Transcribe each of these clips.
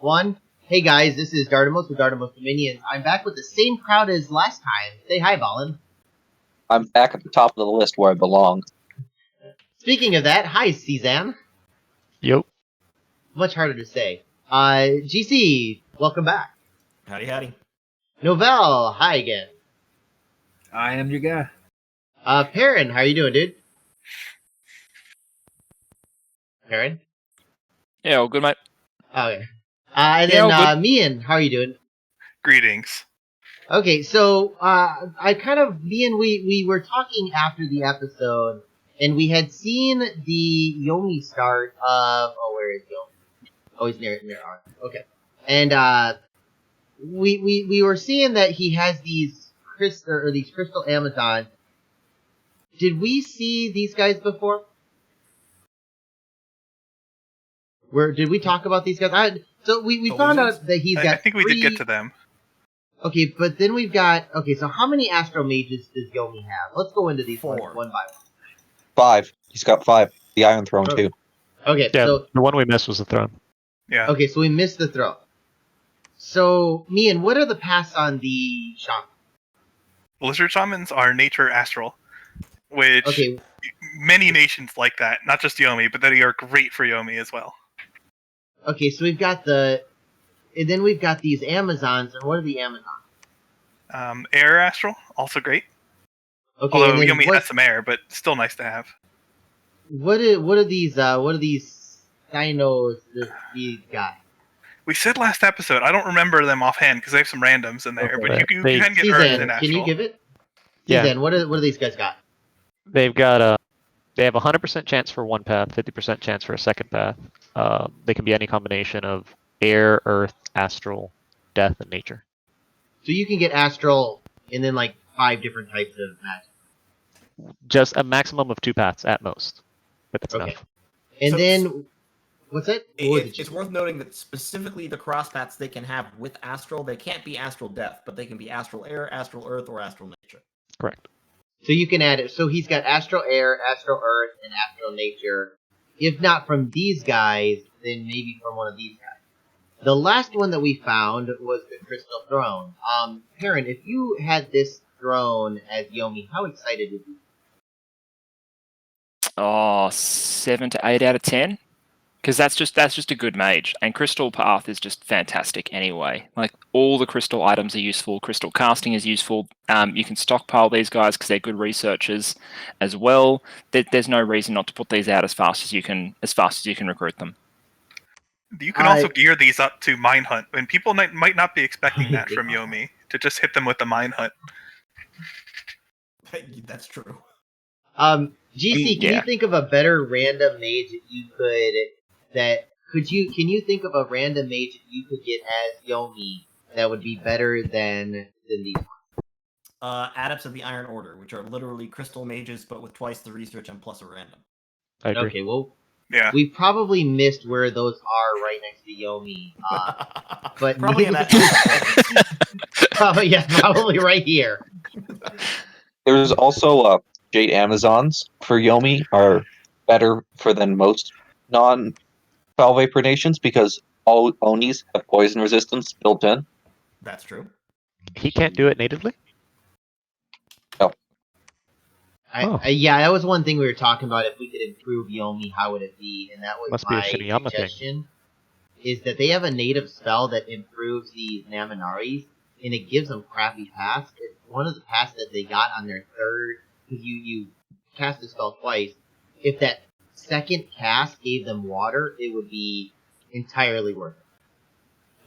1. Hey guys, this is Dardamos with Dardamos Dominion. I'm back with the same crowd as last time. Say hi, Ballin. I'm back at the top of the list where I belong. Speaking of that, hi, Cezanne. Yep. Much harder to say. GC, welcome back. Howdy, howdy. Novell, hi again. I am your guy. Perun, how you doing, dude? Perun? Yeah, all good, mate. Okay. And Yeah, then, all good. Mian, how are you doing? Greetings. Okay, so, we were talking after the episode, and we had seen the Yomi start of, where is Yomi? Oh, he's near Ark. Okay. And, we were seeing that he has these crystal Amazons. Did we see these guys before? Did we talk about these guys? So we found out that he's got I think we did get to them. Okay, but then we've got... Okay, so how many Astro Mages does Yomi have? Let's go into these one by one. 5. He's got 5. The Iron Throne, too. Okay, Yeah, so... the one we missed was the throne. Yeah. Okay, so we missed the throne. So, Mian, what are the paths on the Shaman? Lizard Shamans are nature astral, which many nations like that. Not just Yomi, but they are great for Yomi as well. Okay, so we've got and then we've got these Amazons, and what are the Amazons? Air astral, also great. Okay, although Yomi has some air, but still nice to have. What are these dinos these guys? We said last episode, I don't remember them offhand because they have some randoms in there, but you can get Earth and Astral. Can you give it? Yeah. Cezanne, what do these guys got? They have a 100% chance for one path, 50% chance for a second path. They can be any combination of air, earth, astral, death, and nature. So you can get astral and then like 5 different types of magic. Just a maximum of 2 paths at most. But that's enough. And then, what's that? It's worth noting that specifically the cross paths they can have with astral, they can't be astral death, but they can be astral air, astral earth, or astral nature. Correct. So you can add it. So he's got astral air, astral earth, and astral nature. If not from these guys, then maybe from one of these guys. The last one that we found was the Crystal Throne. Perun, if you had this throne as Yomi, how excited would you be? Oh, 7 to 8 out of 10. Because that's just a good mage, and Crystal Path is just fantastic anyway. Like, all the crystal items are useful. Crystal casting is useful. You can stockpile these guys because they're good researchers as well. There's no reason not to put these out as fast as you can recruit them. You can also gear these up to Mine Hunt, and people might not be expecting that from Yomi, to just hit them with the Mine Hunt. That's true. GC, can you think of a better random mage that you could... Can you think of a random mage that you could get as Yomi that would be better than these ones? Adepts of the Iron Order, which are literally crystal mages, but with twice the research and plus a random. I agree. Okay, well, yeah, we probably missed where those are right next to Yomi. But probably in that. probably right here. There's also Jade Amazons for Yomi are better than most non-Foul Vapor nations because all Onis have poison resistance built in. That's true. He can't do it natively? No. That was one thing we were talking about. If we could improve Yomi, how would it be? And that was Must be a my Shiniyama suggestion. Is that they have a native spell that improves these Naminaris, and it gives them crappy paths. It's one of the paths that they got on their third, because you cast the spell twice. If that second cast gave them water, it would be entirely worth it.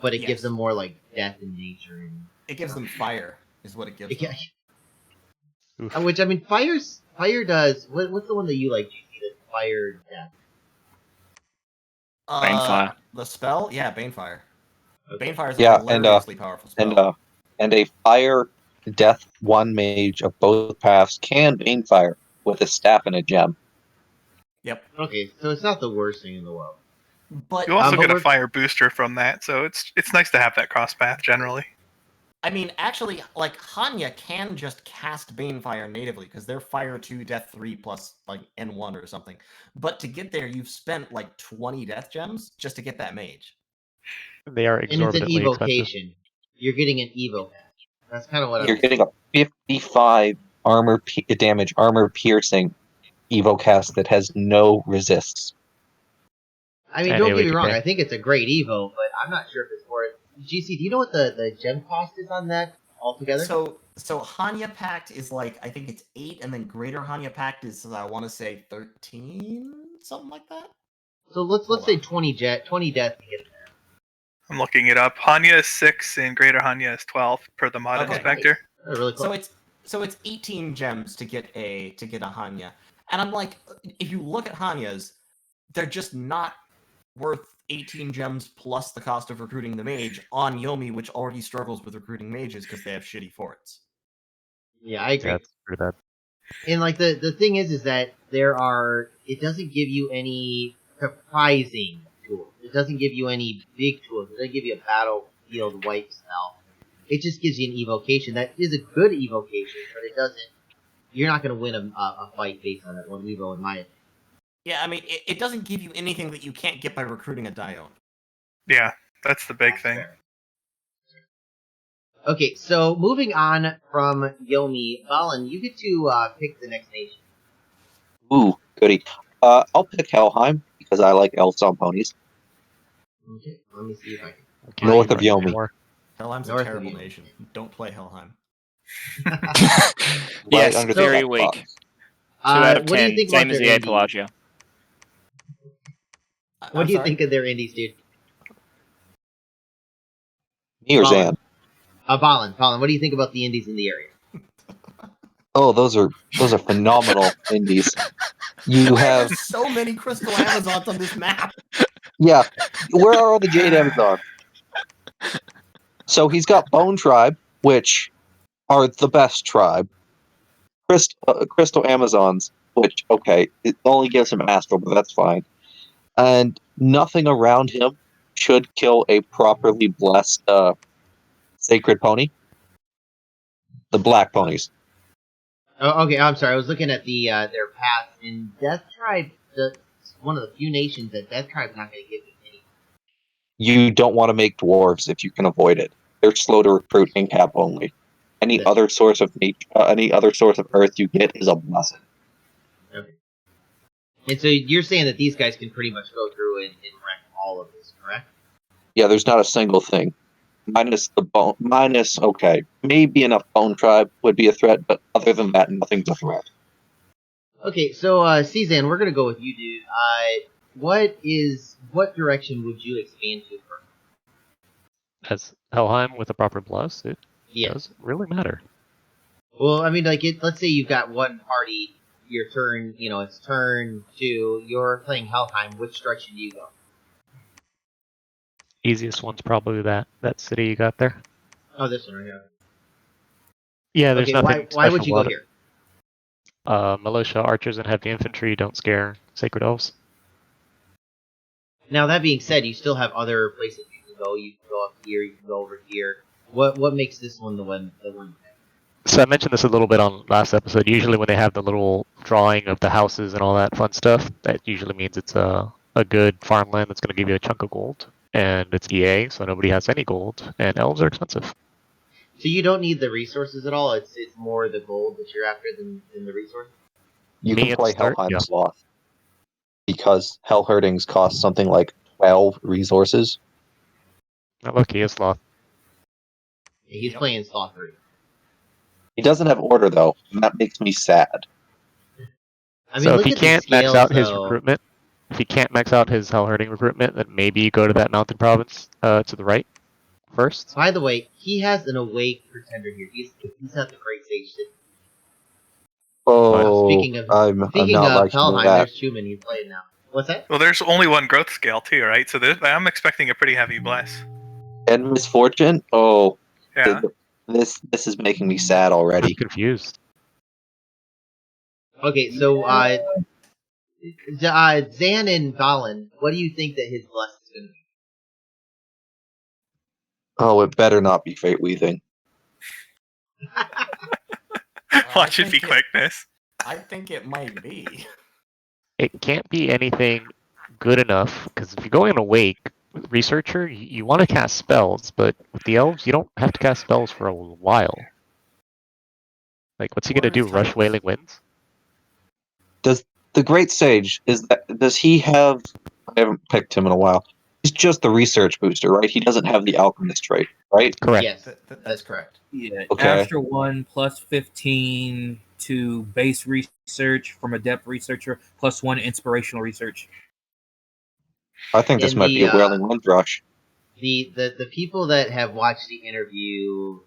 But it gives them more like death in nature. And it gives them fire, is what it gives them. Which, I mean, fire does... What's the one that you like, GC, that's fire death? Banefire. The spell? Yeah, Banefire. Okay. Banefire is a hilariously powerful spell. And a fire death 1 mage of both paths can Banefire with a staff and a gem. Yep. Okay, so it's not the worst thing in the world. But you also get a fire booster from that, so it's nice to have that cross path generally. I mean, actually, like, Hanya can just cast Banefire natively, because they're Fire 2, Death 3, plus, like, N1 or something. But to get there, you've spent, like, 20 Death Gems just to get that mage. They are And it's an exorbitantly expensive. evocation. You're getting an evo pack. That's kind of what You're I'm getting a 55 damage, armor piercing evo cast that has no resists. I mean, And don't get AoE me wrong. decay. I think it's a great evo, but I'm not sure if it's for it. GC, do you know what the gem cost is on that altogether? So Hanya Pact is like, I think it's 8, and then Greater Hanya Pact is, I want to say 13, something like that. So let's Hold say on. 20 death to get there. I'm looking it up. Hanya is 6 and Greater Hanya is 12 per the mod Okay, inspector. Really close. So it's 18 gems to get a Hanya, and I'm like, if you look at Hanyas, they're just not worth 18 gems plus the cost of recruiting the mage on Yomi, which already struggles with recruiting mages because they have shitty forts. Yeah, I agree. Yeah, it's pretty bad. And like the thing is that it doesn't give you any surprising tools. It doesn't give you any big tools. It doesn't give you a battlefield wipe spell. It just gives you an evocation. That is a good evocation, but it doesn't. You're not going to win a fight based on that one evo, in my opinion. Yeah, I mean, it doesn't give you anything that you can't get by recruiting a Dione. Yeah, that's the big That's thing. fair. Okay, so moving on from Yomi, Balin, you get to pick the next nation. Ooh, goody. I'll pick Helheim because I like elves on ponies. Okay, let me see if I can. Okay, North of right Yomi. more. Helheim's North a of terrible you. nation. Don't play Helheim. Yes, under the very Elf weak. box. 2 out of What do you 10, think same about as their the indies? Apalagio. What do you think of their indies, dude? Me or Balin. Zan? Balin, what do you think about the indies in the area? Oh, those are phenomenal indies. You have There's so many crystal Amazons on this map. yeah. Where are all the Jade Amazons? So he's got Bone Tribe, which are the best tribe. Crystal Amazons, which okay, it only gives him Astral, but that's fine. And nothing around him should kill a properly blessed sacred pony. The black ponies. Oh, okay. I'm sorry. I was looking at their paths in Death Tribe. One of the few nations that Death Tribe's not going to give you any. You don't want to make dwarves if you can avoid it. They're slow to recruit in cap only. Any That's- other source of any other source of earth you get is a blessing. Okay. And so you're saying that these guys can pretty much go through and wreck all of this, correct? Yeah, there's not a single thing. Minus the bone. Okay, maybe enough Bone Tribe would be a threat, but other than that, nothing's a threat. Okay, so Cezanne, we're gonna go with you, dude. What direction would you expand to first? As Helheim with a proper bless, it Yeah. doesn't really matter. Well, I mean, like, let's say you've got one party, your turn, it's turn 2, you're playing Helheim, which direction do you go? Easiest one's probably that city you got there. Oh, this one right here. Yeah, there's Okay, nothing why would special you go about here? it. Militia, archers, and heavy infantry don't scare sacred elves. Now, that being said, you still have other places you can go. You can go up here, you can go over here. What makes this one the one? So I mentioned this a little bit on last episode. Usually when they have the little drawing of the houses and all that fun stuff, that usually means it's a good farmland that's going to give you a chunk of gold. And it's EA, so nobody has any gold, and elves are expensive. So you don't need the resources at all. It's more the gold that you're after than the resources. You Me can at play the start, Helheim yeah. Sloth because Hell Herdings cost something like 12 resources. Not lucky, it's Sloth. Yeah, he's Yep. playing Sloth 3. He doesn't have order though, and that makes me sad. I mean, So if look he at can't the scales, max out his though. recruitment, if he can't max out his Hell Herding recruitment, then maybe you go to that mountain province to the right first. By the way, he has an awake pretender here. He's at the Great Sage City. Oh, Speaking of I'm not liking Helheim, that. there's Schumann. He's playing now. What's that? Well, there's only one growth scale too, right? So I'm expecting a pretty heavy bless. And Misfortune. Oh, Yeah. this is making me sad I'm already. confused. Okay, so Zan and Balin, what do you think that his bless is going to be? Oh, it better not be Fate Weaving. Watch it think be quickness. I think it might be. It can't be anything good enough, because if you go in Awake, researcher, you want to cast spells, but with the elves, you don't have to cast spells for a while. Like, what's he What gonna are his do? Rush titles? Wailing Winds? Does the Great Sage does he have? I haven't picked him in a while. He's just the research booster, right? He doesn't have the alchemist trait, right? Correct. Yes, That's correct. Yeah, Okay. Astral 1 plus 15 to base research from adept researcher plus 1 inspirational research. I think this And might be a Wailing Wind rush. the people that have watched the interview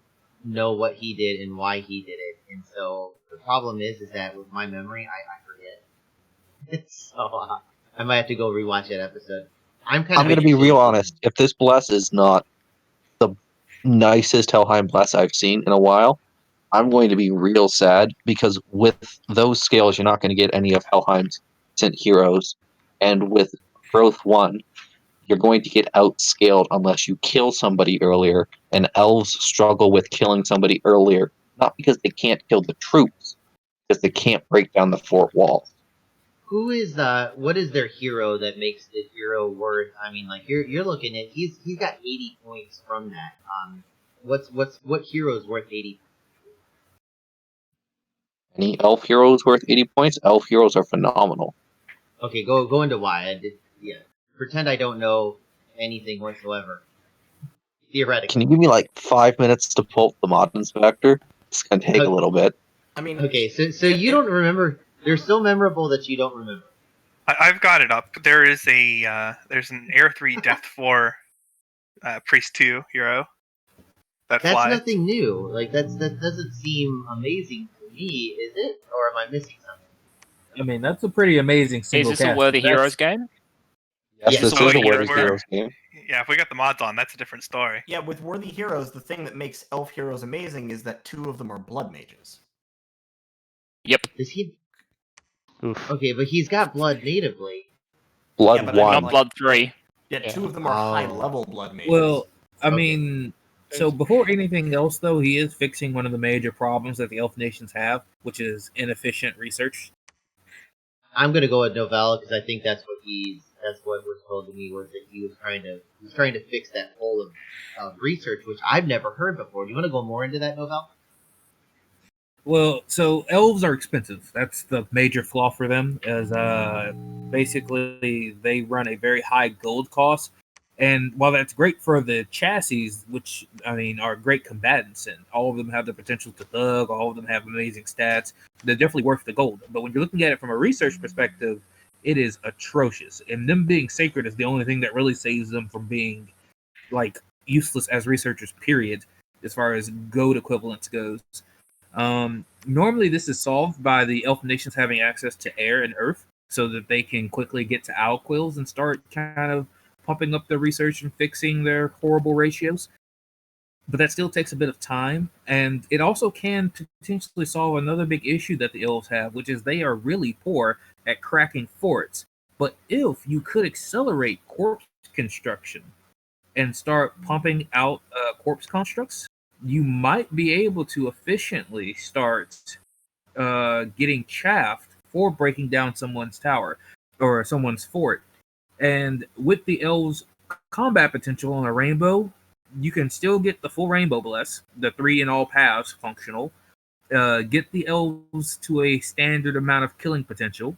know what he did and why he did it, and so the problem is that with my memory, I forget. So I might have to go rewatch that episode. I'm I'm going to be real honest. If this bless is not the nicest Helheim bless I've seen in a while, I'm going to be real sad because with those scales, you're not going to get any of Helheim's recent heroes, and with Growth 1, you're going to get outscaled unless you kill somebody earlier, and elves struggle with killing somebody earlier, not because they can't kill the troops, because they can't break down the fort walls. Who is what is their hero that makes the hero worth? I mean, like you're looking at he's got 80 points from that. What hero is worth 80? Any elf heroes worth 80 points? Elf heroes are phenomenal. Okay, go into why. Pretend I don't know anything whatsoever. Theoretically. Can you give me like 5 minutes to pull up the mod inspector? It's gonna take a little bit. I mean, Okay, so you don't remember. They're so memorable that you don't remember. I've got it up. There is there's an Air 3 Death 4 Priest 2 hero that That's flies. nothing new. Like that doesn't seem amazing to me, is it? Or am I missing something? I mean, that's a pretty amazing Is single this a cast. Worthy That's- Heroes game? Yes, Yes, this so is a the Worthy Heroes Heroes game. Yeah, if we got the mods on, that's a different story. yeah, with Worthy Heroes, the thing that makes Elf Heroes amazing is that 2 of them are blood mages. Yep. Does he? Oof. Okay, but he's got blood natively. Blood Yeah, but I mean, 1. Not Blood 3. Yeah, Yeah. 2 of them are high-level blood mages. Well, I Okay. mean, so before anything else, though, he is fixing one of the major problems that the elf nations have, which is inefficient research. I'm gonna go with Novell because I think that's what was told to me was that he was trying to fix that hole of research, which I've never heard before. Do you want to go more into that, Novell? Well, so elves are expensive. That's the major flaw for them. Is basically they run a very high gold cost, and while that's great for the chassis, which I mean are great combatants, and all of them have the potential to thug, all of them have amazing stats. They're definitely worth the gold. But when you're looking at it from a research perspective, it is atrocious. And them being sacred is the only thing that really saves them from being like useless as researchers. Period. As far as gold equivalence goes. Normally, this is solved by the elf nations having access to air and earth so that they can quickly get to owl quills and start kind of pumping up their research and fixing their horrible ratios. But that still takes a bit of time, and it also can potentially solve another big issue that the elves have, which is they are really poor at cracking forts. But if you could accelerate corpse construction and start pumping out corpse constructs, you might be able to efficiently start getting chaffed for breaking down someone's tower or someone's fort. And with the elves' combat potential on a rainbow, you can still get the full rainbow bless, the 3 in all paths functional, get the elves to a standard amount of killing potential,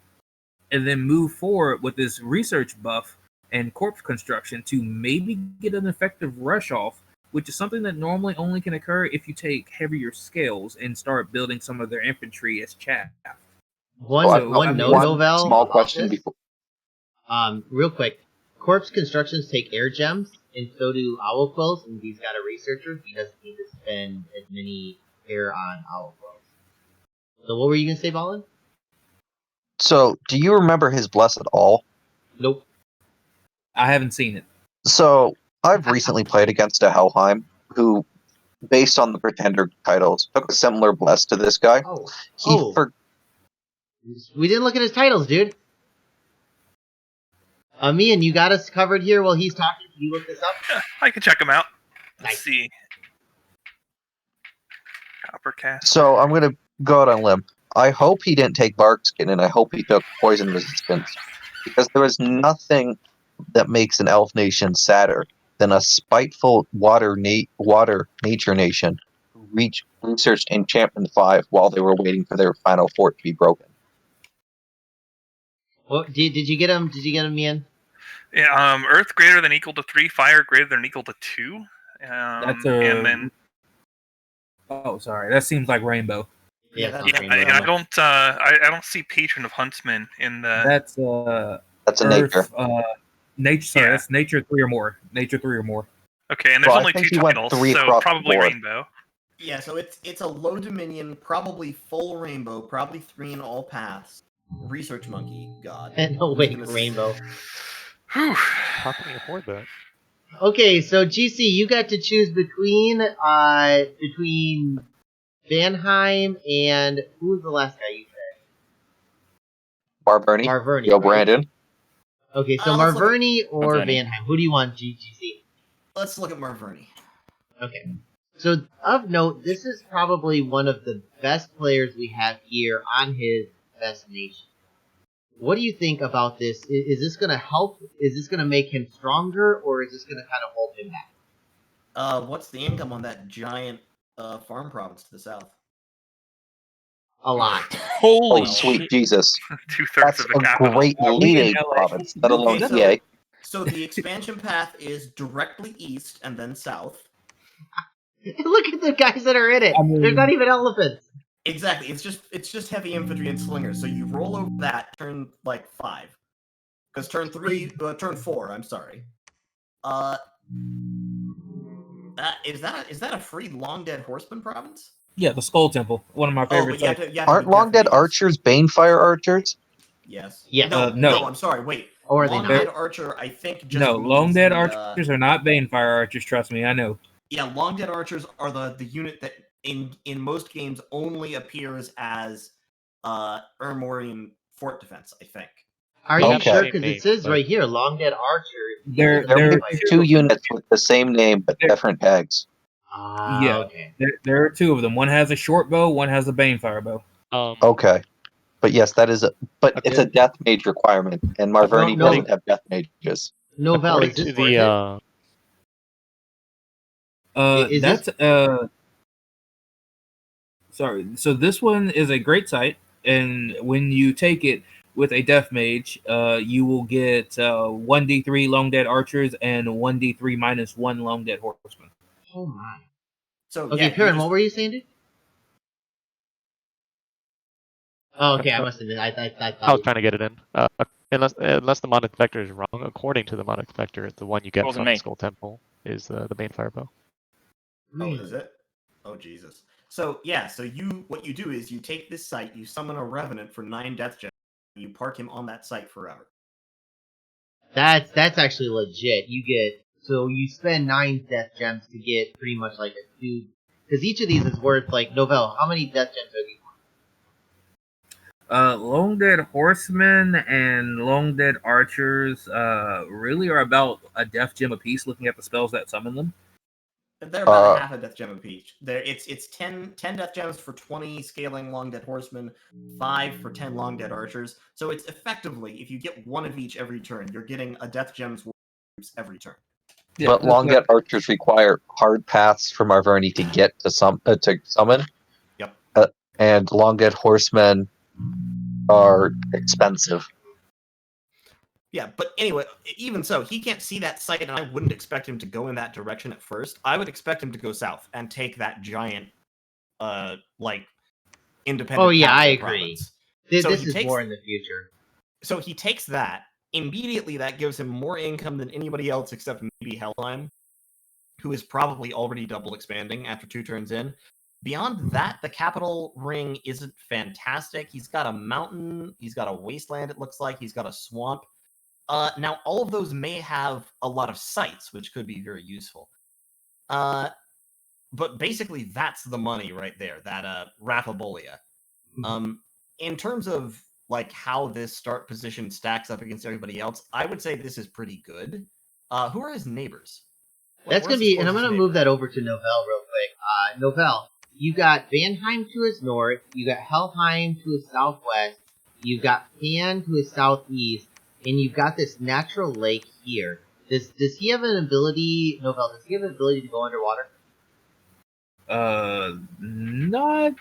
and then move forward with this research buff and corpse construction to maybe get an effective rush off, which is something that normally only can occur if you take heavier scales and start building some of their infantry as chaff. One note, Novell, small about question this. before. Real quick. Corpse constructions take air gems, and so do owl quills, and he's got a researcher. He doesn't need to spend as many air on owl quills. So what were you going to say, Ballin? So, do you remember his bless at all? Nope. I haven't seen it. So, I've recently played against a Helheim who, based on the Pretender titles, took a similar bless to this guy. We didn't look at his titles, dude. Mian, you got us covered here while he's talking. Can you look this up? Yeah, I can check them out. Let's Nice. see. Coppercast. So, I'm going to go out on a limb. I hope he didn't take Bark Skin, and I hope he took Poison Resistance. Because there was nothing that makes an elf nation sadder than a spiteful water nature nation who researched Enchantment 5 while they were waiting for their final fort to be broken. Well, did you get him? Did you get him, Ian? Yeah, Earth greater than equal to 3, fire greater than equal to 2. That's and then Oh, sorry. That seems like rainbow. Yeah, that- sounds that- rainbow. I don't see Patron of Huntsman in the. That's That's a Earth. nature. Nature. Sorry, Yeah. that's nature 3 or more. Nature 3 or more. Okay, and there's Well, I only think 2 he went titles, 3 so across the probably board. Rainbow. Yeah, so it's a low dominion, probably full rainbow, probably 3 in all paths. Research monkey god. No Who's way, gonna rainbow. Whew. How can you afford that? Okay, so GC, you got to choose between Vanheim and who was the last guy you said? Marverni. Marverni. Yo, right? Brandon. Okay, so Let's look at- Marverni or Marverni. Vanheim? Who do you want, GC? Let's look at Marverni. Okay. So, of note, this is probably one of the best players we have here on his best nation. What do you think about this? Is this going to help? Is this going to make him stronger, or is this going to kind of hold him back? What's the income on that giant farm province to the south? A lot. Holy Oh, sweet shit. Jesus. 2/3 That's of the a capital. great Are we lead in aid LA? province, let alone Okay, PA. so the expansion path is directly east and then south. Look at the guys that are in it. I mean- There's not even elephants. Exactly. It's just heavy infantry and slingers. So you roll over that turn 5, because turn 4. I'm sorry. Is that a free long dead horseman province? Yeah, the Skull Temple. One of my Oh, favorite but you have sites. to, you have to Aren't be long careful dead because- archers Banefire archers? Yes. Yes. No, No. I'm sorry. Wait. Or are they Long not? dead archer, I think. Just No, means Long Dead the, Archers are not Banefire Archers, trust me, I know. Yeah, long dead archers are the unit that in most games only appears as Ermorian fort defense, I think. Are you Okay. sure? Because it says But- right here, Long Dead Archer. They're- There They're are 2 units with the same name but They're- different tags. Yeah. Okay. There are 2 of them. One has a short bow, one has a Banefire bow. Okay. But yes, that is but Okay. it's a death mage requirement, and Marverni No. doesn't have death mages. Novell, According is this to worth it? the Is That's this- sorry. So this one is a great site, and when you take it with a death mage, you will get 1d3 long dead archers and 1d3 minus 1 long dead horseman. Oh my. So Okay, yeah, Perun, what were you saying, dude? Oh, okay, I must have been. I thought. I was trying to get it in. Unless the Monarch Vector is wrong, according to the Monarch Vector, the one you get Wasn't from me. the Skull Temple is the Banefire bow. Oh, is it? Oh Jesus. So yeah, so what you do is you take this site, you summon a revenant for 9 death gems, and you park him on that site forever. That's actually legit. You spend 9 death gems to get pretty much like a 2, because each of these is worth like Novell. How many death gems are these? Long dead horsemen and long dead archers really are about a death gem apiece. Looking at the spells that summon them. They're about a half a death gem apiece. It's 10 death gems for 20 scaling long dead horsemen, 5 for 10 long dead archers. So it's effectively, if you get 1 of each every turn, you're getting a death gem's worth every turn. Yeah, But that's long what- dead archers require hard paths from Marverni to get to summon. Yep. And long dead horsemen are expensive. Yeah, but anyway, even so, he can't see that site, and I wouldn't expect him to go in that direction at first. I would expect him to go south and take that giant, independent. Oh yeah, I capital agree. province. This So is he takes- more in the future. So he takes that. Immediately, that gives him more income than anybody else except maybe Helheim, who is probably already double expanding after 2 turns in. Beyond that, the capital ring isn't fantastic. He's got a mountain, he's got a wasteland, it looks like, he's got a swamp. Now, all of those may have a lot of sites, which could be very useful. But basically, that's the money right there, that Raphabolia. In terms of like how this start position stacks up against everybody else, I would say this is pretty good. Who are his neighbors? That's gonna be, and I'm gonna move that over to Novell real quick. Novell, you got Vanheim to his north, you got Helheim to his southwest, you got Pan to his southeast, and you've got this natural lake here. Does he have an ability, Novell? Does he have an ability to go underwater? Not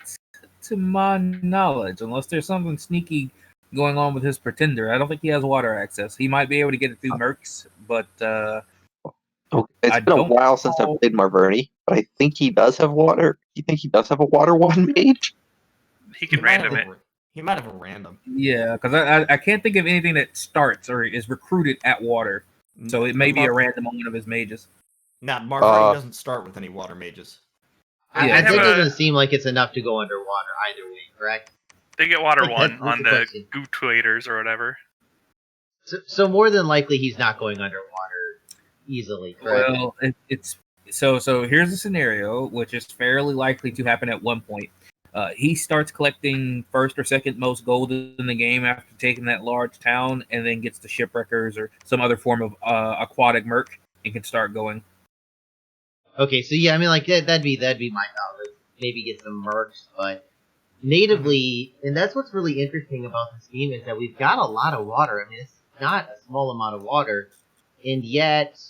to my knowledge, unless there's something sneaky going on with his pretender. I don't think he has water access. He might be able to get it through Mercs, but it's been a while since I've played Marverni, but I think he does have water. You think he does have a water wand mage? He can random it. He might have a random. Yeah, because I can't think of anything that starts or is recruited at water. So it may be a random on one of his mages. Nah, Marverni doesn't start with any water mages. That doesn't seem like it's enough to go underwater either way, correct? They get water Like, one that's on the the question. Gootuators or whatever. So more than likely he's not going underwater easily, correct? Well, it's so here's a scenario which is fairly likely to happen at one point. He starts collecting first or second most gold in the game after taking that large town, and then gets the shipwreckers or some other form of aquatic merc and can start going. Okay, so yeah, I mean, like that'd be my thought. Like, maybe get some mercs, but natively, and that's what's really interesting about this game is that we've got a lot of water. I mean, it's not a small amount of water, and yet,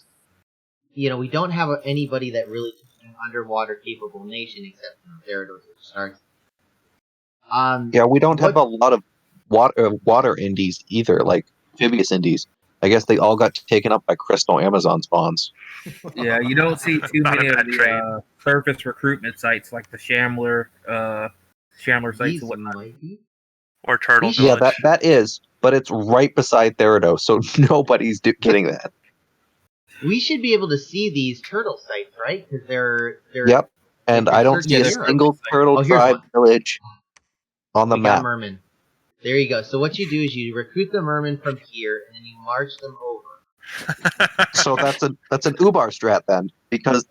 we don't have anybody that really is an underwater capable nation except Therados, which starts. Yeah, we don't have a lot of water indies either, like amphibious indies. I guess they all got taken up by crystal Amazon spawns. Yeah, you don't see too many of the surface recruitment sites like the Shambler sites and whatnot. Or Turtle Yeah, Village. that is, but it's right beside Therados, so nobody's getting that. We should be able to see these turtle sites, right? Because they're. Yep, and I don't see a single turtle tribe village on the map. Got merman. There you go. So what you do is you recruit the mermen from here, and then you march them over. So that's an Ubar strat then, because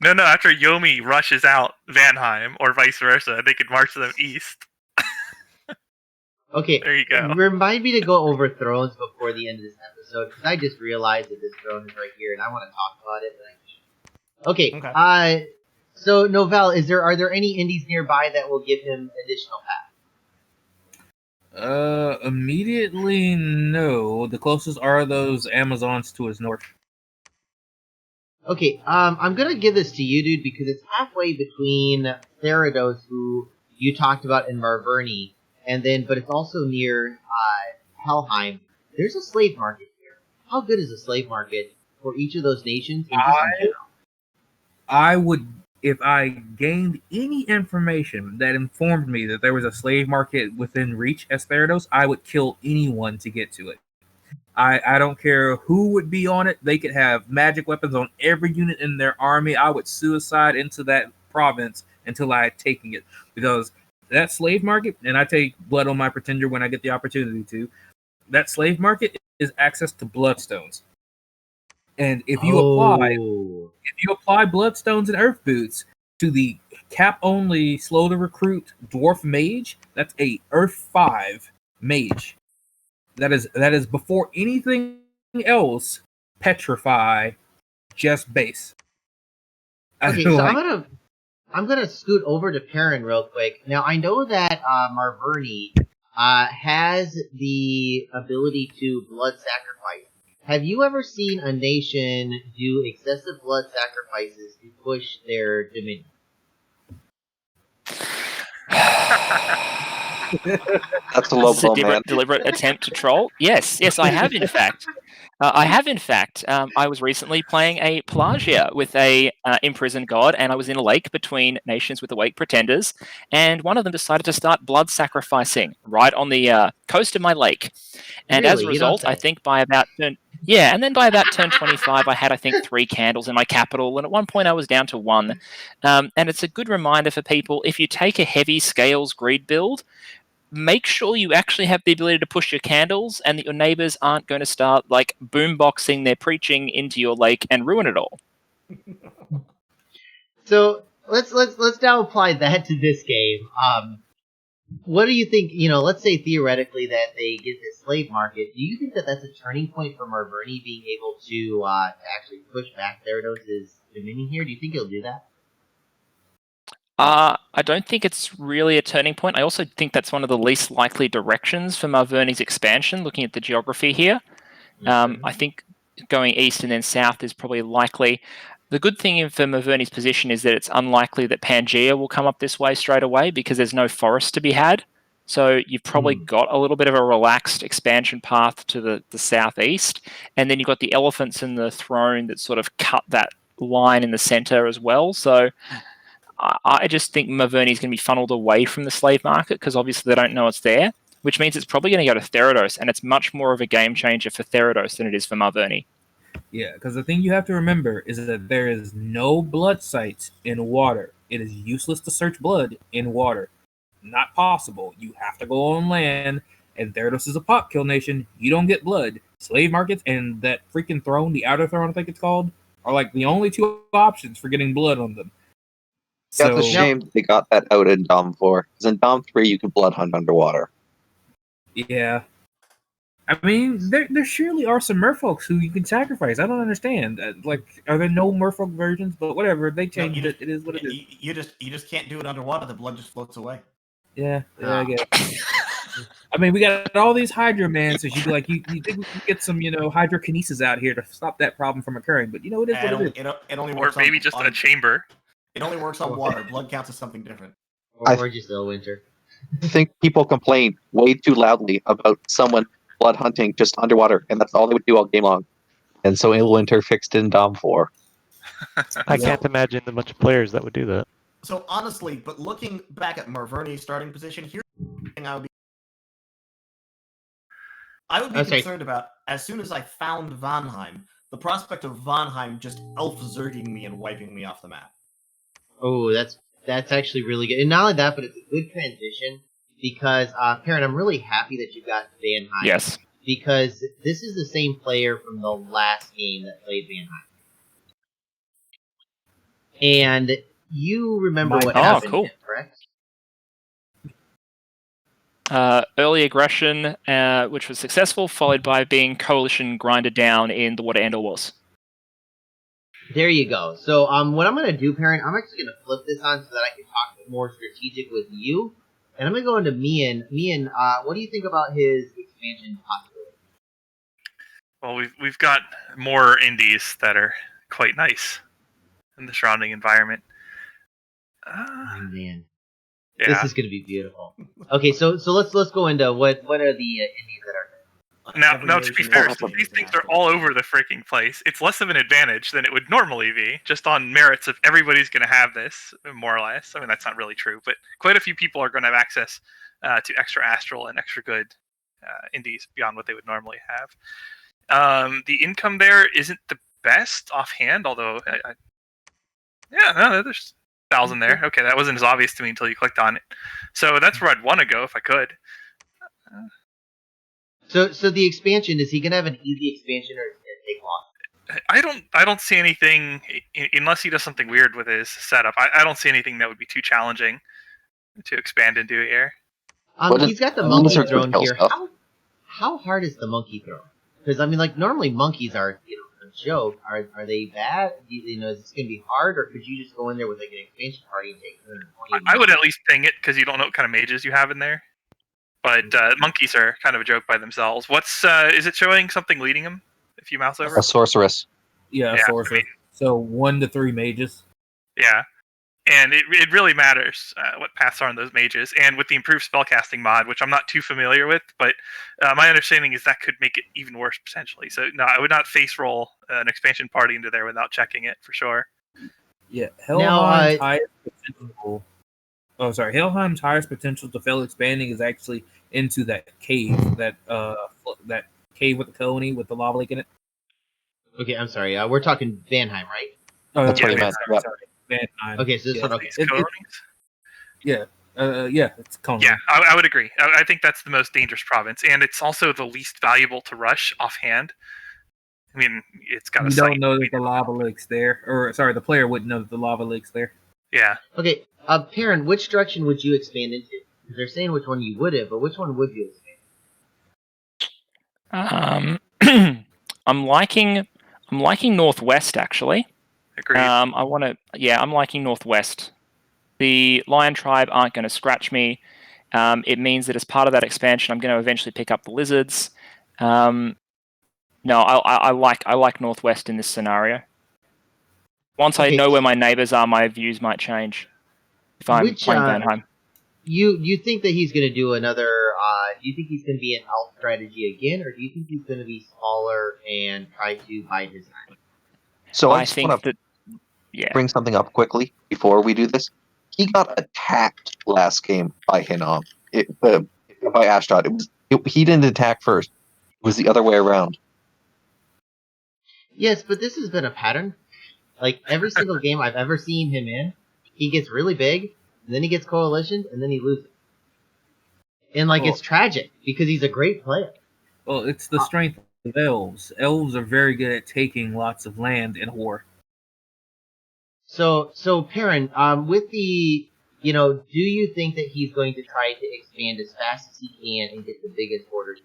No, after Yomi rushes out Vanheim, or vice versa, they could march them east. Okay, there you go. Remind me to go over thrones before the end of this episode, because I just realized that this throne is right here, and I want to talk about it, but I can't. Okay. So Novell, are there any indies nearby that will give him additional path? Immediately, no. The closest are those Amazons to his north. Okay, I'm gonna give this to you, dude, because it's halfway between Therados, who you talked about in Marverni, but it's also near Helheim. There's a slave market here. How good is a slave market for each of those nations? I would, if I gained any information that informed me that there was a slave market within reach as Therados, I would kill anyone to get to it. I don't care who would be on it. They could have magic weapons on every unit in their army. I would suicide into that province until I had taken it. Because that slave market, and I take blood on my pretender when I get the opportunity to, that slave market is access to bloodstones. And if you apply bloodstones and earth boots to the cap only slow to recruit dwarf mage, that's a earth 5 mage. That is before anything else petrify just base. Okay, so I'm gonna scoot over to Perun real quick. Now I know that Marverni has the ability to blood sacrifice. Have you ever seen a nation do excessive blood sacrifices to push their dominion? That's a low blow, man. Deliberate attempt to troll. Yes, I have in fact. I was recently playing a Pelagia with a imprisoned god, and I was in a lake between nations with awake pretenders, and one of them decided to start blood sacrificing right on the coast of my lake. And as a result, I think by about turn 25, I had, I think, 3 candles in my capital, and at one point I was down to 1. And it's a good reminder for people, if you take a heavy scales greed build, make sure you actually have the ability to push your candles and that your neighbors aren't going to start like boomboxing their preaching into your lake and ruin it all. So let's now apply that to this game. What do you think? Let's say theoretically that they get this slave market. Do you think that that's a turning point for Marverni being able to actually push back Therados' dominion here? Do you think he'll do that? I don't think it's really a turning point. I also think that's one of the least likely directions for Marverni's expansion, looking at the geography here. I think going east and then south is probably likely. The good thing for Marverni's position is that it's unlikely that Pangea will come up this way straight away because there's no forest to be had. So you've probably got a little bit of a relaxed expansion path to the southeast. And then you've got the elephants and the throne that sort of cut that line in the center as well. So I just think Marverni is going to be funneled away from the slave market because obviously they don't know it's there, which means it's probably going to go to Therados, and it's much more of a game changer for Therados than it is for Marverni. Yeah, because the thing you have to remember is that there is no blood sites in water. It is useless to search blood in water. Not possible. You have to go on land, and Therados is a pop kill nation. You don't get blood. Slave markets and that freaking throne, the outer throne, I think it's called, are like the only two options for getting blood on them. Yeah, it's a shame they got that out in Dom 4. Because in Dom 3, you can blood hunt underwater. Yeah. I mean, there surely are some merfolks who you can sacrifice. I don't understand. Like, are there no merfolk versions? But whatever, they changed it. It is what it is. You just can't do it underwater. The blood just floats away. Yeah, I guess. I mean, we got all these hydromancers. You'd be like, you think we can get some, hydrokinesis out here to stop that problem from occurring? But it is what it is. It only Or works maybe just a chamber. It only works on water. Blood counts as something different. Or just winter. I think people complain way too loudly about someone blood hunting just underwater, and that's all they would do all game long. And so Winter fixed in Dom 4. I can't imagine the bunch of players that would do that. So honestly, but looking back at Marverni's starting position, here's the thing I would be concerned about as soon as I found Vanheim, the prospect of Vanheim just elf-zerging me and wiping me off the map. Oh, that's actually really good. And not only that, but it's a good transition because, Perun, I'm really happy that you got Vanheim. Yes. Because this is the same player from the last game that played Vanheim. And you remember what happened, cool. correct? Early aggression, which was successful, followed by being coalition grinded down in the Water Andor Wars. There you go. So what I'm going to do, Perun, I'm actually going to flip this on so that I can talk more strategic with you. And I'm going to go into Mian. Mian, what do you think about his expansion possibility? Well, we've got more indies that are quite nice in the surrounding environment. Oh, man. Yeah. This is going to be beautiful. Okay, so let's go into what are the indies that are. Now, to be fair, these things are all over the freaking place. It's less of an advantage than it would normally be, just on merits of everybody's going to have this, more or less. I mean, that's not really true, but quite a few people are going to have access to extra astral and extra good indies beyond what they would normally have. The income there isn't the best offhand, although, there's 1,000 there. Okay, that wasn't as obvious to me until you clicked on it. So that's where I'd want to go if I could. So the expansion, is he going to have an easy expansion or is it going to take long? I don't see anything, unless he does something weird with his setup, I don't see anything that would be too challenging to expand into here. He's got the monkey throne here. How hard is the monkey throne? Because, I mean, like, normally monkeys are, a joke. Are they bad? Is this going to be hard, or could you just go in there with, like, an expansion party and take 120? I would at least ping it, because you don't know what kind of mages you have in there. But monkeys are kind of a joke by themselves. Is it showing something leading them if you mouse over? A sorceress. Yeah, a sorceress. So 1 to 3 mages. Yeah. And it really matters what paths are on those mages. And with the improved spellcasting mod, which I'm not too familiar with, but my understanding is that could make it even worse potentially. So no, I would not face roll an expansion party into there without checking it for sure. Yeah, Helheim's highest potential. Oh, sorry. Helheim's highest potential to fail expanding is actually into that cave, that cave with the colony with the lava lake in it. Okay, I'm sorry. We're talking Vanheim, right? Oh, That's what you meant. sorry. Vanheim. Okay, so this one. Okay. It's colony. Yeah, I would agree. I think that's the most dangerous province, and it's also the least valuable to rush offhand. I mean, it's got a site. You don't know that the lava lake's there, or sorry, the player wouldn't know that the lava lake's there. Yeah. Okay, Perun, which direction would you expand into? Because they're saying which one you would have, but which one would you expand? I'm liking northwest actually. Agreed. I'm liking northwest. The Lion Tribe aren't going to scratch me. It means that as part of that expansion, I'm going to eventually pick up the Lizards. No, I like Northwest in this scenario. Once I Okay, know where my neighbors are, my views might change. If I'm Which playing Vanheim, you think that he's going to do another? Do you think he's going to be an elf strategy again, or do you think he's going to be smaller and try to bide his time? So I I just think want to that yeah. bring something up quickly before we do this. He got attacked last game by Hinnom. By Ashdod. He didn't attack first. It was the other way around. Yes, but this has been a pattern. Like every single game I've ever seen him in, he gets really big, and then he gets coalitioned, and then he loses. And like it's tragic because he's a great player. Well, it's the strength of elves. Elves are very good at taking lots of land in war. So Perrin, with the, do you think that he's going to try to expand as fast as he can and get the biggest orders?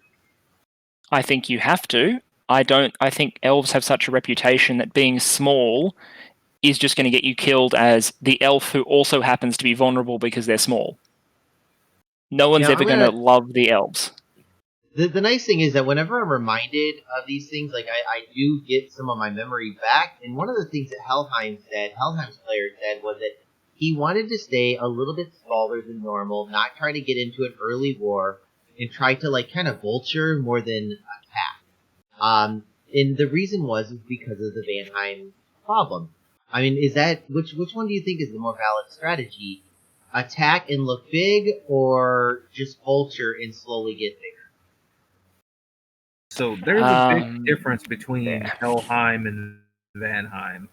I think you have to. I think elves have such a reputation that being small is just going to get you killed as the elf who also happens to be vulnerable because they're small. No one's ever going to love the elves. The nice thing is that whenever I'm reminded of these things, like I do get some of my memory back. And one of the things that Helheim's player said, was that he wanted to stay a little bit smaller than normal, not try to get into an early war, and try to like kind of vulture more than attack. And the reason was because of the Vanheim problem. I mean, is that which one do you think is the more valid strategy? Attack and look big, or just vulture and slowly get bigger? So there's a big difference between Helheim and Vanheim.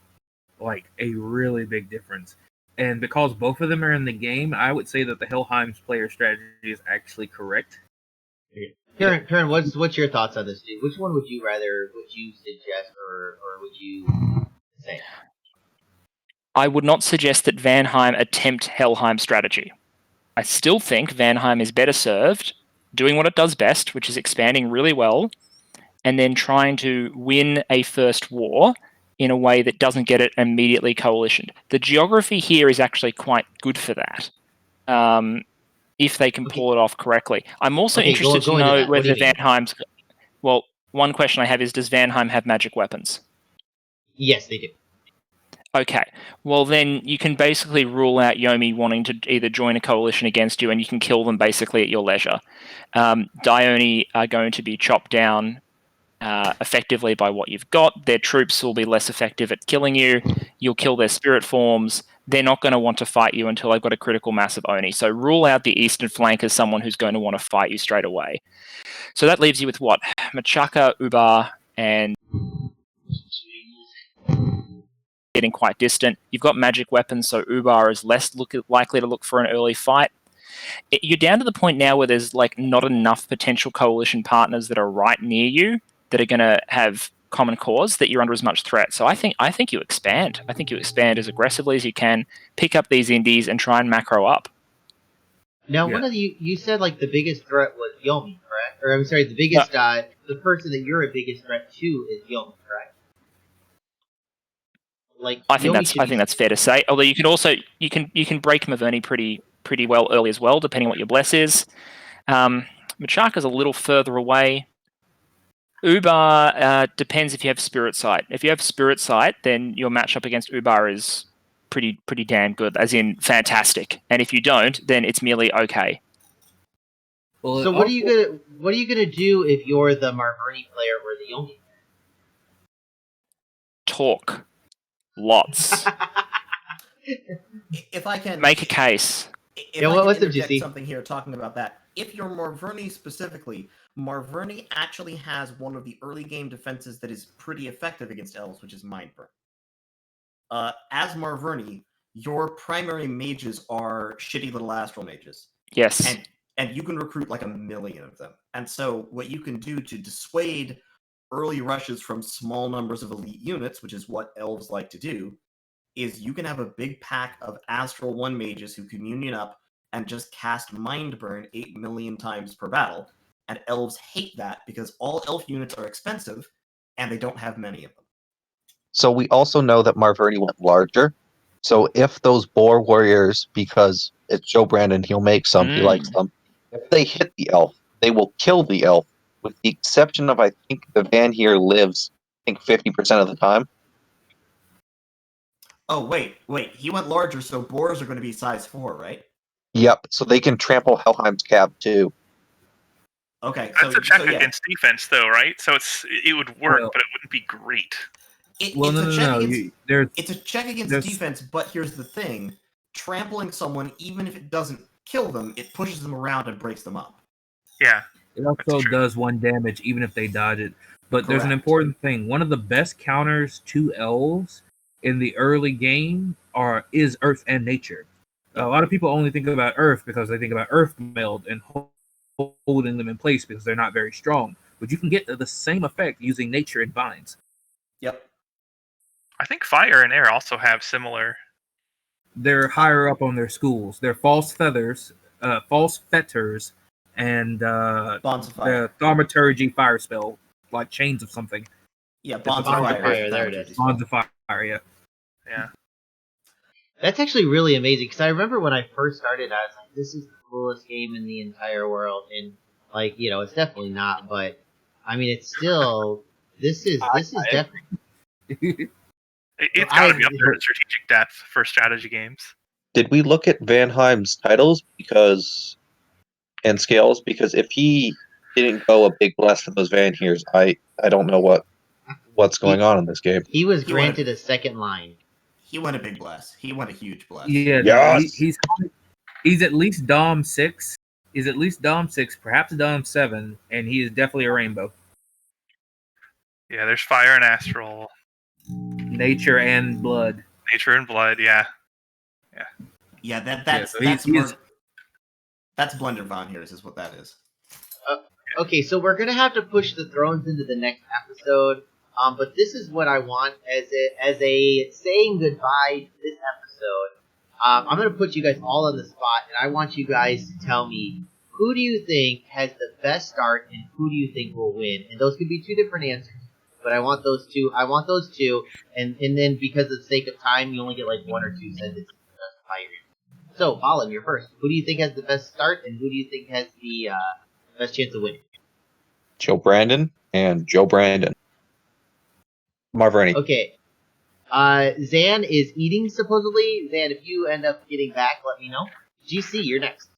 Like, a really big difference. And because both of them are in the game, I would say that the Helheim's player strategy is actually correct. Perrin, what's your thoughts on this, dude? Which one would you suggest, or would you say? I would not suggest that Vanheim attempt Helheim strategy. I still think Vanheim is better served doing what it does best, which is expanding really well, and then trying to win a first war in a way that doesn't get it immediately coalitioned. The geography here is actually quite good for that, if they can pull it off correctly. I'm also interested to know whether Vanheim's... Well, one question I have is, does Vanheim have magic weapons? Yes, they do. Okay, well then you can basically rule out Yomi wanting to either join a coalition against you, and you can kill them basically at your leisure. Dione are going to be chopped down effectively by what you've got. Their troops will be less effective at killing you. You'll kill their spirit forms. They're not going to want to fight you until they've got a critical mass of Oni. So rule out the eastern flank as someone who's going to want to fight you straight away. So that leaves you with what? Machaka, Ubar, and getting quite distant. You've got magic weapons, so Ubar is less likely to look for an early fight. You're down to the point now where there's like not enough potential coalition partners that are right near you that are going to have common cause that you're under as much threat. So I think you expand. I think you expand as aggressively as you can, pick up these indies, and try and macro up. Now, one of you said like the biggest threat was Yomi, correct? Or I'm sorry, the biggest the person that you're a biggest threat to is Yomi, correct? Like I think that's fair to say. Although you can also you can break Maverni pretty well early as well, depending on what your bless is. Machaka's a little further away. Ubar depends if you have Spirit Sight. If you have Spirit Sight, then your matchup against Ubar is pretty damn good, as in fantastic. And if you don't, then it's merely okay. Well, so what are you gonna do if you're the Marverni player or the Yomi? Talk. Lots. If I can make a case. If I can interject something here talking about that. If you're Marverni specifically, Marverni actually has one of the early game defenses that is pretty effective against elves, which is Mindburn. As Marverni, your primary mages are shitty little astral mages. Yes. And you can recruit like 1 million of them. And so what you can do to dissuade early rushes from small numbers of elite units, which is what elves like to do, is you can have a big pack of Astral 1 mages who can union up and just cast Mindburn 8 million times per battle. And elves hate that because all elf units are expensive and they don't have many of them. So we also know that Marverni went larger. So if those boar warriors, because it's Joe Brandon, he'll make some, he likes them. If they hit the elf, they will kill the elf, with the exception of, I think, the van here lives, I think, 50% of the time. Oh, wait. He went larger, so boars are going to be size 4, right? Yep, so they can trample Helheim's cab too. Okay, That's a check yeah. against defense, though, right? So it would work, Well- but it wouldn't be great. Well, It's a check no. against There's It's a check against there's- defense, but here's the thing. Trampling someone, even if it doesn't kill them, it pushes them around and breaks them up. Yeah. It also true. does 1 damage even if they dodge it. But there's an Correct. important thing. One of the best counters to elves in the early game is Earth and Nature. A lot of people only think about Earth because they think about Earth meld and holding them in place because they're not very strong. But you can get the same effect using Nature and Vines. Yep. I think fire and air also have similar. They're higher up on their schools. They're false fetters, and Bonds of fire. the thaumaturgy fire spell, like chains of something. Yeah, That's bonds a of Bonds of fire. Fire, there it is. Bonds of fire, yeah. Yeah. That's actually really amazing because I remember when I first started, I was like, "This is the coolest game in the entire world," and like, it's definitely not, but I mean, it's still. This is definitely. It's got to be up there in strategic depth for strategy games. Did we look at Van Heim's titles and scales? Because if he didn't go a big bless for those Van Heers, I don't know what's going on in this game. He was He wanted- granted a second line. He went a big bless. He went a huge bless. Yeah, Yes! he's at least Dom 6. He's at least Dom 6, perhaps Dom 7, and he is definitely a rainbow. Yeah, there's fire and astral, Nature and blood. nature and blood. Yeah. Yeah, that's so he's- that's Blender Von Heers is what that is. Okay, so we're gonna have to push the thrones into the next episode. But this is what I want as a saying goodbye to this episode. I'm gonna put you guys all on the spot, and I want you guys to tell me who do you think has the best start, and who do you think will win? And those could be 2 different answers, but I want those two. And then because of the sake of time, you only get like 1 or 2 sentences to justify your answer. So, Balin, you're first. Who do you think has the best start, and who do you think has the best chance of winning? Joe Brandon and Joe Brandon. Marverni. Okay. Zan is eating, supposedly. Zan, if you end up getting back, let me know. GC, you're next.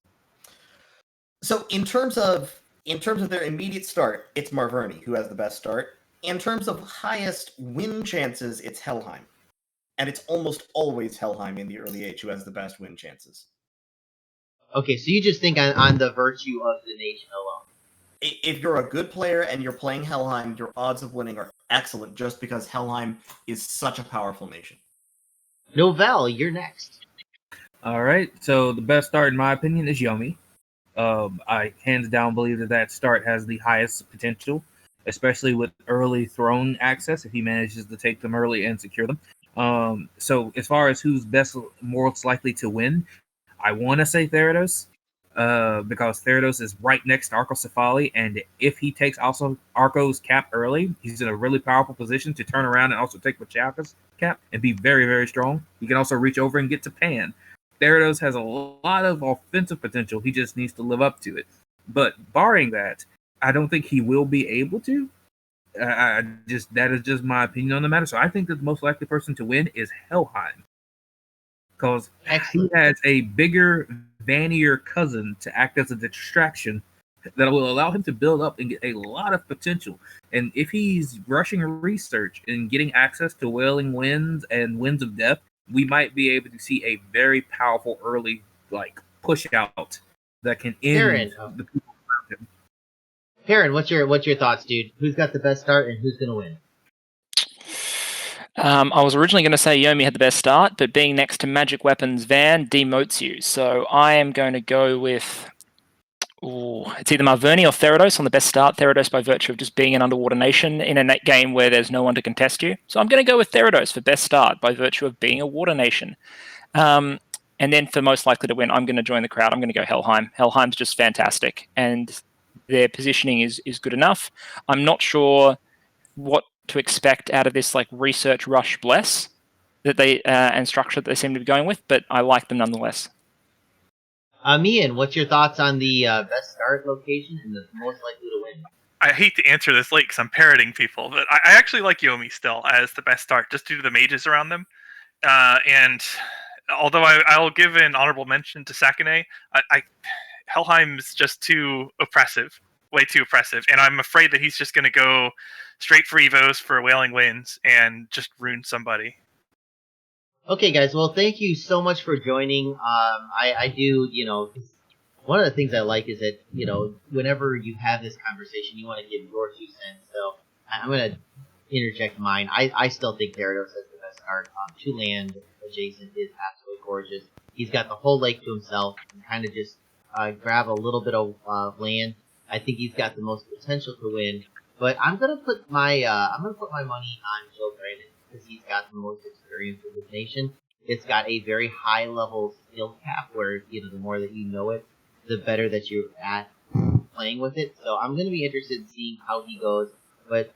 So in terms of their immediate start, it's Marverni who has the best start. In terms of highest win chances, it's Helheim. And it's almost always Helheim in the early age who has the best win chances. Okay, so you just think on the virtue of the nation alone. If you're a good player and you're playing Helheim, your odds of winning are excellent just because Helheim is such a powerful nation. Novell, you're next. All right, so the best start, in my opinion, is Yomi. I hands down believe that start has the highest potential, especially with early throne access if he manages to take them early and secure them. So as far as who's most likely to win, I want to say Therados, because Therados is right next to Arcocephali, and if he takes also Arco's cap early, he's in a really powerful position to turn around and also take Machalka's cap and be very, very strong. He can also reach over and get to Pan. Therados has a lot of offensive potential. He just needs to live up to it. But barring that, I don't think he will be able to. That is just my opinion on the matter. So I think that the most likely person to win is Helheim, because he has a bigger, vannier cousin to act as a distraction that will allow him to build up and get a lot of potential. And if he's rushing research and getting access to Wailing Winds and Winds of Death, we might be able to see a very powerful early push out that can end the people around him. Perun, what's your thoughts, dude? Who's got the best start and who's gonna win? I was originally going to say Yomi had the best start, but being next to Magic Weapons Van demotes you. So I am going to go with... it's either Marverni or Therados on the best start. Therados by virtue of just being an underwater nation in a net game where there's no one to contest you. So I'm going to go with Therados for best start by virtue of being a water nation. And then for most likely to win, I'm going to join the crowd. I'm going to go Helheim. Helheim's just fantastic, and their positioning is good enough. I'm not sure what to expect out of this research rush bless, that they and structure that they seem to be going with, but I like them nonetheless. Mian, what's your thoughts on the best start location and the most likely to win? I hate to answer this late because I'm parroting people, but I actually like Yomi still as the best start, just due to the mages around them. And although I'll give an honorable mention to Sakane, Helheim's just too oppressive, way too oppressive, and I'm afraid that he's just going to go straight for Evos for Wailing Winds and just ruin somebody. Okay, guys. Well, thank you so much for joining. I do, one of the things I like is that, whenever you have this conversation, you want to give your 2 cents. So I'm going to interject mine. I still think Gyarados has the best start. 2 land adjacent is absolutely gorgeous. He's got the whole lake to himself and kind of just grab a little bit of land. I think he's got the most potential to win. But I'm gonna put my money on Joe Brandon because he's got the most experience with his nation. It's got a very high level skill cap where the more that you know it, the better that you're at playing with it. So I'm gonna be interested in seeing how he goes. But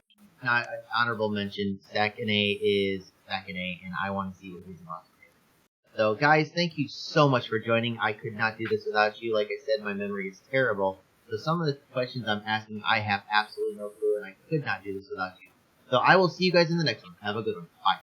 honorable mention, Sakane is Sakane, and I want to see what his monster is. So guys, thank you so much for joining. I could not do this without you. Like I said, my memory is terrible. So some of the questions I'm asking, I have absolutely no clue, and I could not do this without you. So I will see you guys in the next one. Have a good one. Bye.